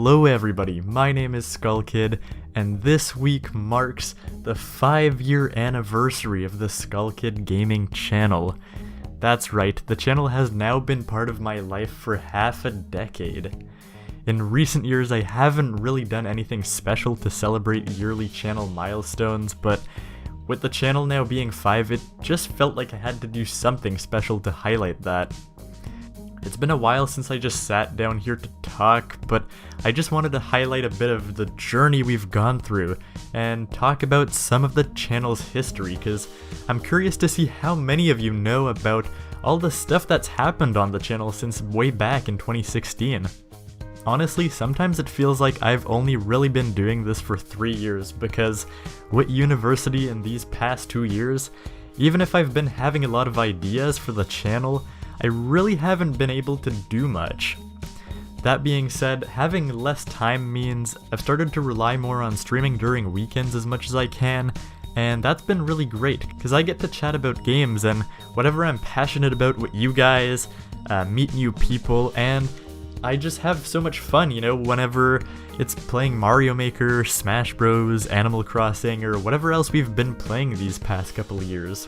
Hello everybody, my name is SKULLkid, and this week marks the 5-year anniversary of the SKULLkid gaming channel. That's right, the channel has now been part of my life for half a decade. In recent years, I haven't really done anything special to celebrate yearly channel milestones, but with the channel now being 5, it just felt like I had to do something special to highlight that. It's been a while since I just sat down here to talk, but I just wanted to highlight a bit of the journey we've gone through and talk about some of the channel's history, because I'm curious to see how many of you know about all the stuff that's happened on the channel since way back in 2016. Honestly, sometimes it feels like I've only really been doing this for 3 years, because with university in these past 2 years, even if I've been having a lot of ideas for the channel, I really haven't been able to do much. That being said, having less time means I've started to rely more on streaming during weekends as much as I can, and that's been really great, because I get to chat about games and whatever I'm passionate about with you guys, meet new people, and I just have so much fun, you know, whenever it's playing Mario Maker, Smash Bros, Animal Crossing, or whatever else we've been playing these past couple of years.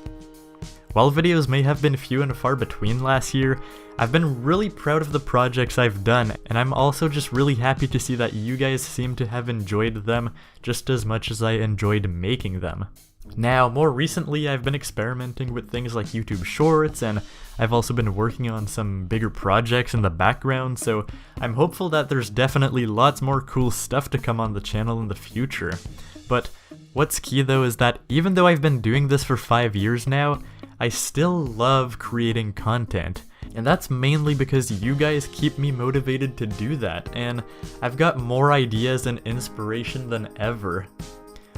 While videos may have been few and far between last year, I've been really proud of the projects I've done, and I'm also just really happy to see that you guys seem to have enjoyed them just as much as I enjoyed making them. Now, more recently, I've been experimenting with things like YouTube Shorts, and I've also been working on some bigger projects in the background, so I'm hopeful that there's definitely lots more cool stuff to come on the channel in the future. But what's key though is that even though I've been doing this for 5 years now, I still love creating content. And that's mainly because you guys keep me motivated to do that, and I've got more ideas and inspiration than ever.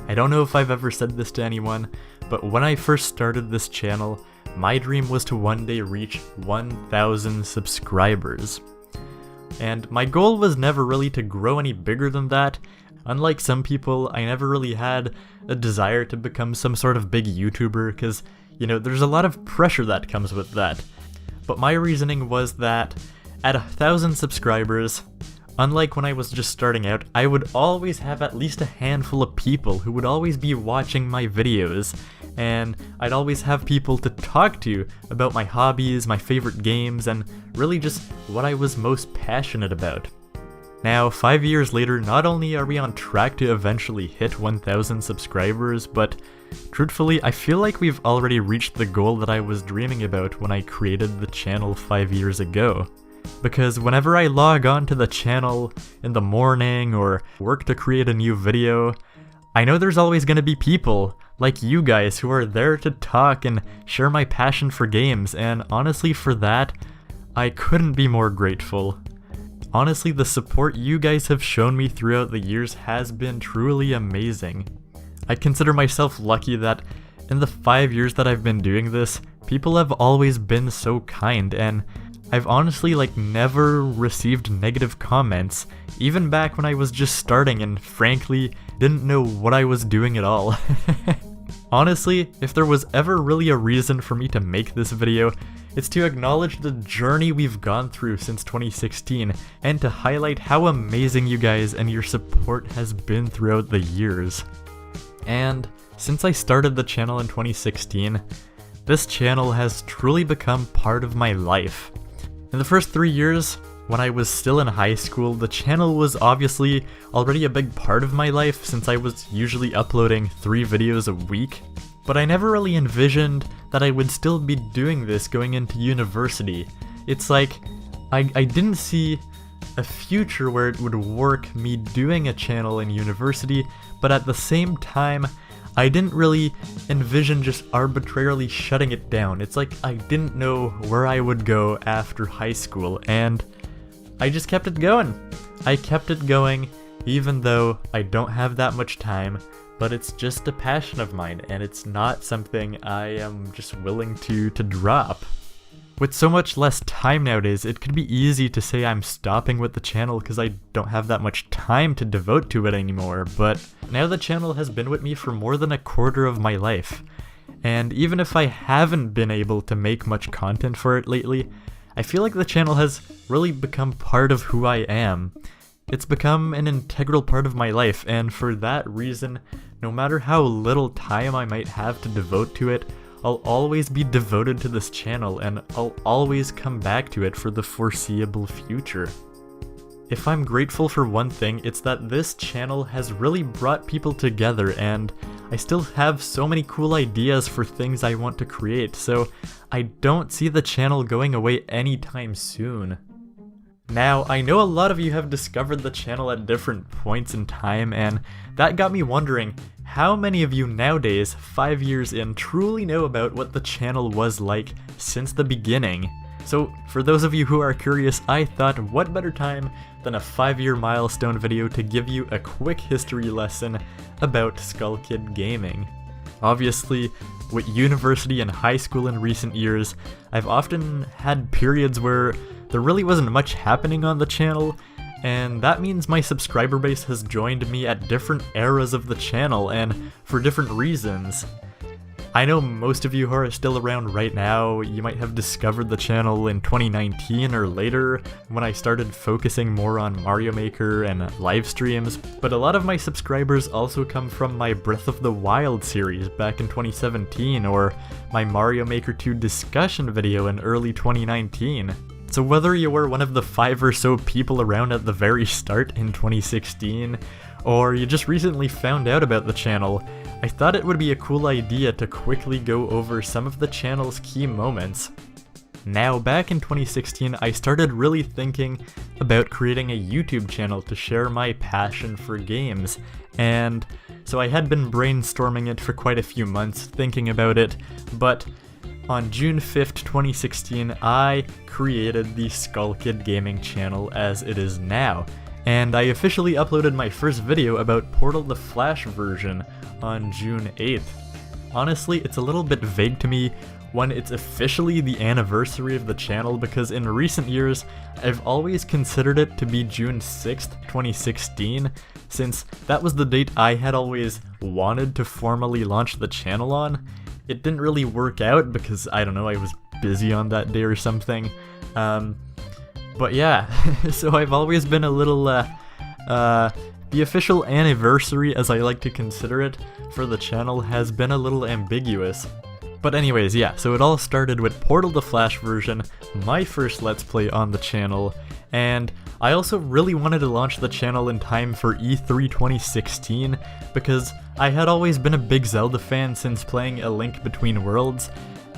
I don't know if I've ever said this to anyone, but when I first started this channel, my dream was to one day reach 1,000 subscribers. And my goal was never really to grow any bigger than that. Unlike some people, I never really had a desire to become some sort of big YouTuber, because, you know, there's a lot of pressure that comes with that. But my reasoning was that at 1,000 subscribers, unlike when I was just starting out, I would always have at least a handful of people who would always be watching my videos, and I'd always have people to talk to about my hobbies, my favorite games, and really just what I was most passionate about. Now, 5 years later, not only are we on track to eventually hit 1,000 subscribers, but truthfully, I feel like we've already reached the goal that I was dreaming about when I created the channel 5 years ago. Because whenever I log on to the channel in the morning or work to create a new video, I know there's always going to be people like you guys who are there to talk and share my passion for games, and honestly for that, I couldn't be more grateful. Honestly, the support you guys have shown me throughout the years has been truly amazing. I consider myself lucky that in the 5 years that I've been doing this, people have always been so kind, and I've honestly never received negative comments, even back when I was just starting and frankly didn't know what I was doing at all. Honestly, if there was ever really a reason for me to make this video, it's to acknowledge the journey we've gone through since 2016 and to highlight how amazing you guys and your support has been throughout the years. And since I started the channel in 2016, this channel has truly become part of my life. In the first 3 years, when I was still in high school, the channel was obviously already a big part of my life since I was usually uploading 3 videos a week. But I never really envisioned that I would still be doing this going into university. It's like, I didn't see a future where it would work me doing a channel in university, but at the same time, I didn't really envision just arbitrarily shutting it down. It's like I didn't know where I would go after high school, and I just kept it going. I kept it going even though I don't have that much time, but it's just a passion of mine, and it's not something I am just willing to drop. With so much less time nowadays, it could be easy to say I'm stopping with the channel because I don't have that much time to devote to it anymore, but now the channel has been with me for more than a quarter of my life. And even if I haven't been able to make much content for it lately, I feel like the channel has really become part of who I am. It's become an integral part of my life, and for that reason, no matter how little time I might have to devote to it, I'll always be devoted to this channel, and I'll always come back to it for the foreseeable future. If I'm grateful for one thing, it's that this channel has really brought people together, and I still have so many cool ideas for things I want to create, so I don't see the channel going away anytime soon. Now, I know a lot of you have discovered the channel at different points in time, and that got me wondering, how many of you nowadays, 5 years in, truly know about what the channel was like since the beginning? So, for those of you who are curious, I thought what better time than a 5-year milestone video to give you a quick history lesson about SKULLkid gaming. Obviously, with university and high school in recent years, I've often had periods where there really wasn't much happening on the channel, and that means my subscriber base has joined me at different eras of the channel and for different reasons. I know most of you who are still around right now, you might have discovered the channel in 2019 or later, when I started focusing more on Mario Maker and live streams, but a lot of my subscribers also come from my Breath of the Wild series back in 2017, or my Mario Maker 2 discussion video in early 2019. So whether you were one of the 5 or so people around at the very start in 2016, or you just recently found out about the channel, I thought it would be a cool idea to quickly go over some of the channel's key moments. Now, back in 2016, I started really thinking about creating a YouTube channel to share my passion for games, and so I had been brainstorming it for quite a few months, thinking about it, but on June 5th, 2016, I created the SKULLkid gaming channel as it is now, and I officially uploaded my first video about Portal the Flash version on June 8th. Honestly, it's a little bit vague to me when it's officially the anniversary of the channel, because in recent years, I've always considered it to be June 6th, 2016, since that was the date I had always wanted to formally launch the channel on. It didn't really work out because, I don't know, I was busy on that day or something. But yeah, so I've always been a little, the official anniversary, as I like to consider it, for the channel has been a little ambiguous. But anyways, yeah, so it all started with Portal the Flash version, my first Let's Play on the channel, and I also really wanted to launch the channel in time for E3 2016, because I had always been a big Zelda fan since playing A Link Between Worlds,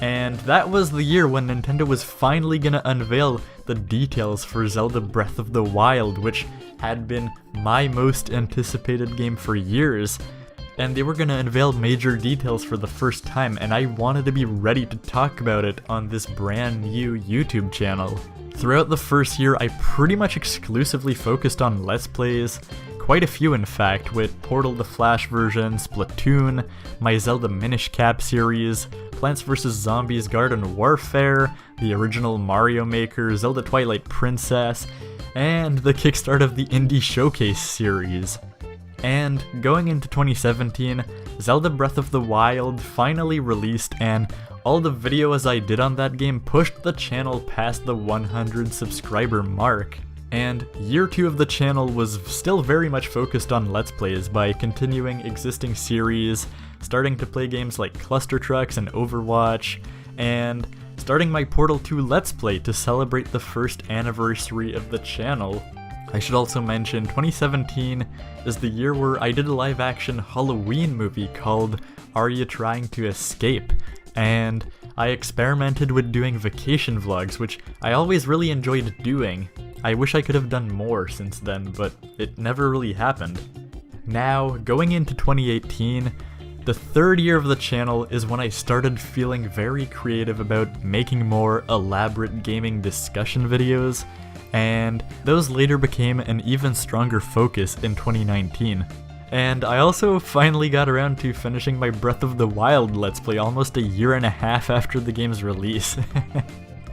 and that was the year when Nintendo was finally gonna unveil the details for Zelda Breath of the Wild, which had been my most anticipated game for years, and they were gonna unveil major details for the first time, and I wanted to be ready to talk about it on this brand new YouTube channel. Throughout the first year, I pretty much exclusively focused on Let's Plays, quite a few in fact, with Portal the Flash version, Splatoon, my Zelda Minish Cap series, Plants vs. Zombies Garden Warfare, the original Mario Maker, Zelda Twilight Princess, and the kickstart of the Indie Showcase series. And going into 2017, Zelda Breath of the Wild finally released, and all the videos I did on that game pushed the channel past the 100 subscriber mark. And year 2 of the channel was still very much focused on Let's Plays by continuing existing series, starting to play games like Cluster Trucks and Overwatch, and starting my Portal 2 Let's Play to celebrate the first anniversary of the channel. I should also mention 2017 is the year where I did a live-action Halloween movie called Are You Trying to Escape? And I experimented with doing vacation vlogs, which I always really enjoyed doing. I wish I could have done more since then, but it never really happened. Now, going into 2018, the third year of the channel is when I started feeling very creative about making more elaborate gaming discussion videos, and those later became an even stronger focus in 2019. And I also finally got around to finishing my Breath of the Wild Let's Play almost a year and a half after the game's release.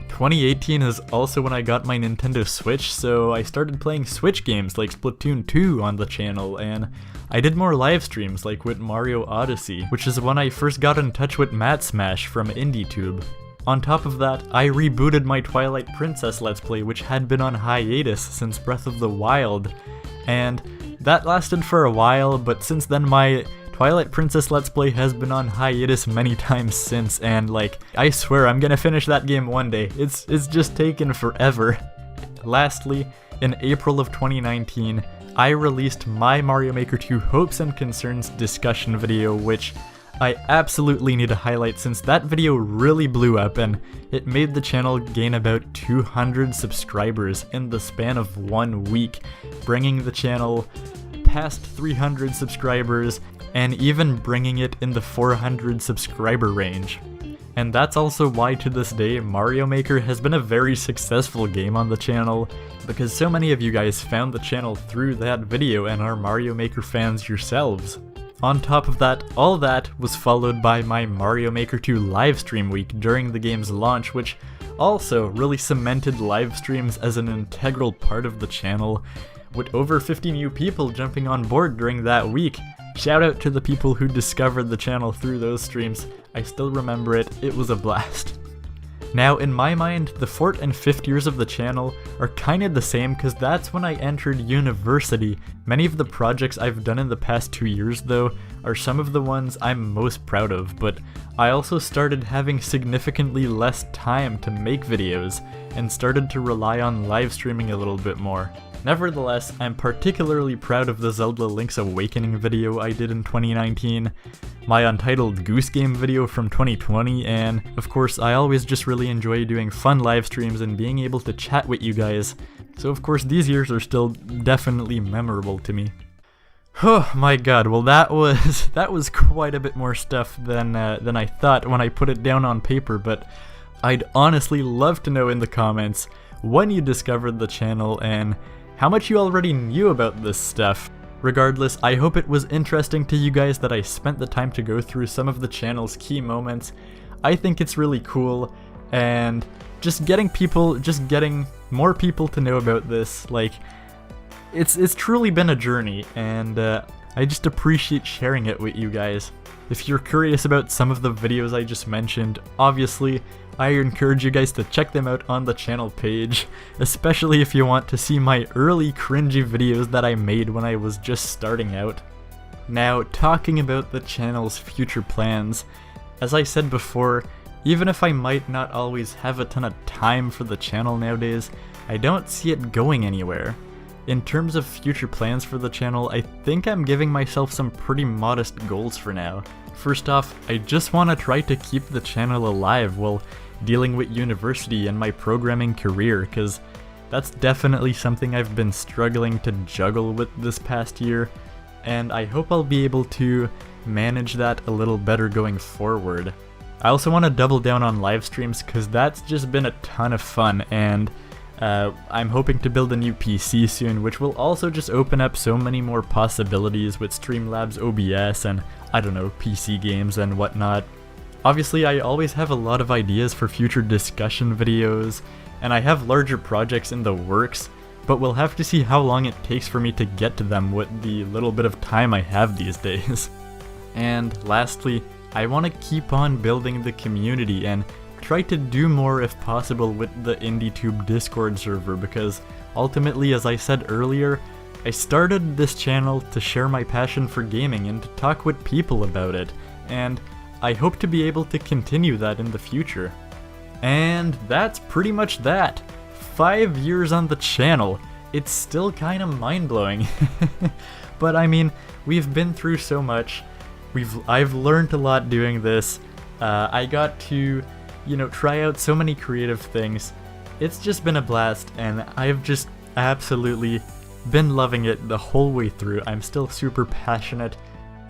2018 is also when I got my Nintendo Switch, so I started playing Switch games like Splatoon 2 on the channel, and I did more live streams like with Mario Odyssey, which is when I first got in touch with Matt Smash from IndieTube. On top of that, I rebooted my Twilight Princess Let's Play, which had been on hiatus since Breath of the Wild, and that lasted for a while, but since then my Twilight Princess Let's Play has been on hiatus many times since, and like, I swear I'm gonna finish that game one day. It's just taken forever. Lastly, in April of 2019, I released my Mario Maker 2 Hopes and Concerns discussion video, which I absolutely need to highlight since that video really blew up and it made the channel gain about 200 subscribers in the span of 1 week, bringing the channel past 300 subscribers and even bringing it in the 400 subscriber range. And that's also why to this day Mario Maker has been a very successful game on the channel, because so many of you guys found the channel through that video and are Mario Maker fans yourselves. On top of that, all that was followed by my Mario Maker 2 livestream week during the game's launch, which also really cemented live streams as an integral part of the channel, with over 50 new people jumping on board during that week. Shout out to the people who discovered the channel through those streams. I still remember it, it was a blast. Now, in my mind, the 4th and 5th years of the channel are kinda the same because that's when I entered university. Many of the projects I've done in the past 2 years, though, are some of the ones I'm most proud of, but I also started having significantly less time to make videos, and started to rely on live streaming a little bit more. Nevertheless, I'm particularly proud of the Zelda Link's Awakening video I did in 2019, my Untitled Goose Game video from 2020, and of course I always just really enjoy doing fun live streams and being able to chat with you guys, so of course these years are still definitely memorable to me. Oh my god, well that was quite a bit more stuff than I thought when I put it down on paper, but I'd honestly love to know in the comments when you discovered the channel and how much you already knew about this stuff. Regardless, I hope it was interesting to you guys that I spent the time to go through some of the channel's key moments. I think it's really cool, and just getting more people to know about this, like, it's truly been a journey, and I just appreciate sharing it with you guys. If you're curious about some of the videos I just mentioned, obviously, I encourage you guys to check them out on the channel page, especially if you want to see my early cringy videos that I made when I was just starting out. Now, talking about the channel's future plans, as I said before, even if I might not always have a ton of time for the channel nowadays, I don't see it going anywhere. In terms of future plans for the channel, I think I'm giving myself some pretty modest goals for now. First off, I just want to try to keep the channel alive while dealing with university and my programming career, because that's definitely something I've been struggling to juggle with this past year, and I hope I'll be able to manage that a little better going forward. I also want to double down on live streams because that's just been a ton of fun, and I'm hoping to build a new PC soon, which will also just open up so many more possibilities with Streamlabs OBS and, I don't know, PC games and whatnot. Obviously, I always have a lot of ideas for future discussion videos, and I have larger projects in the works, but we'll have to see how long it takes for me to get to them with the little bit of time I have these days. And lastly, I want to keep on building the community and try to do more if possible with the IndieTube Discord server, because ultimately, as I said earlier, I started this channel to share my passion for gaming and to talk with people about it, and I hope to be able to continue that in the future. And that's pretty much that. 5 years on the channel. It's still kinda mind-blowing. But I mean, we've been through so much. I've learned a lot doing this. I got to, try out so many creative things. It's just been a blast, and I've just absolutely been loving it the whole way through. I'm still super passionate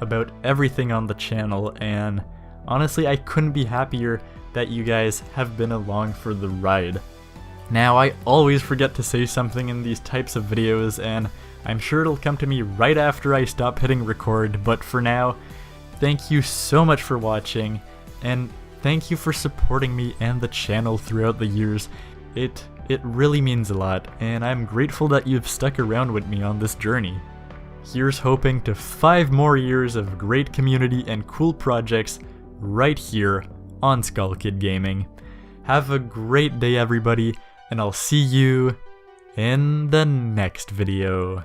about everything on the channel, and honestly, I couldn't be happier that you guys have been along for the ride. Now, I always forget to say something in these types of videos, and I'm sure it'll come to me right after I stop hitting record, but for now, thank you so much for watching, and thank you for supporting me and the channel throughout the years. It really means a lot, and I'm grateful that you've stuck around with me on this journey. Here's hoping to 5 more years of great community and cool projects right here on SKULLkid Gaming. Have a great day, everybody, and I'll see you in the next video.